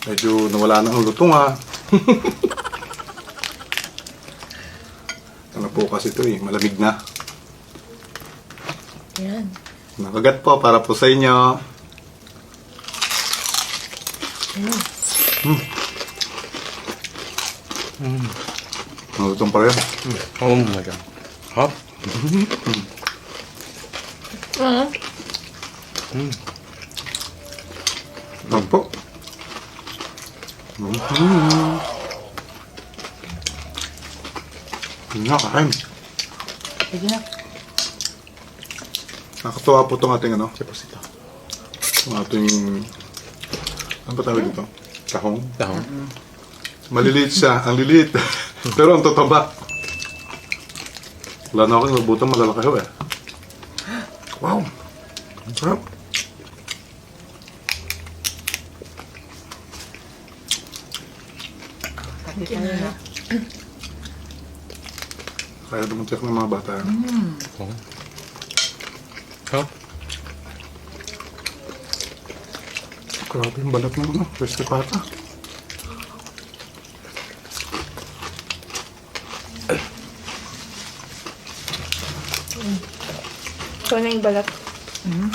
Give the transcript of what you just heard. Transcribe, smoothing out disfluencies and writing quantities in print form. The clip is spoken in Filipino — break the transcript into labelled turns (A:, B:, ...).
A: Medyo nawala na ang lutong ha. Ano po kasi ito eh, malamig na.
B: Yan.
A: Nakagat po para po sa inyo. Nalutong pa rin.
C: Oh my god. Hop.
A: Ano po? Nakakain.
B: Sige na.
A: Nakatuwa po itong ating ano,
C: Deposito.
A: itong ating, ano ba tawag dito? Tahong.
C: Down.
A: Maliliit siya, ang liliit. Pero ang tataba. Wala na ako nabutang malalaki ho eh. Wow! Ang sarap.
B: Hindi na.
A: Kaya dumuntik ng mga bata.
C: Oh. Hop.
A: Grabe yung balat ng ano, crispy pata.
B: Ito na yung balat.
A: Mm.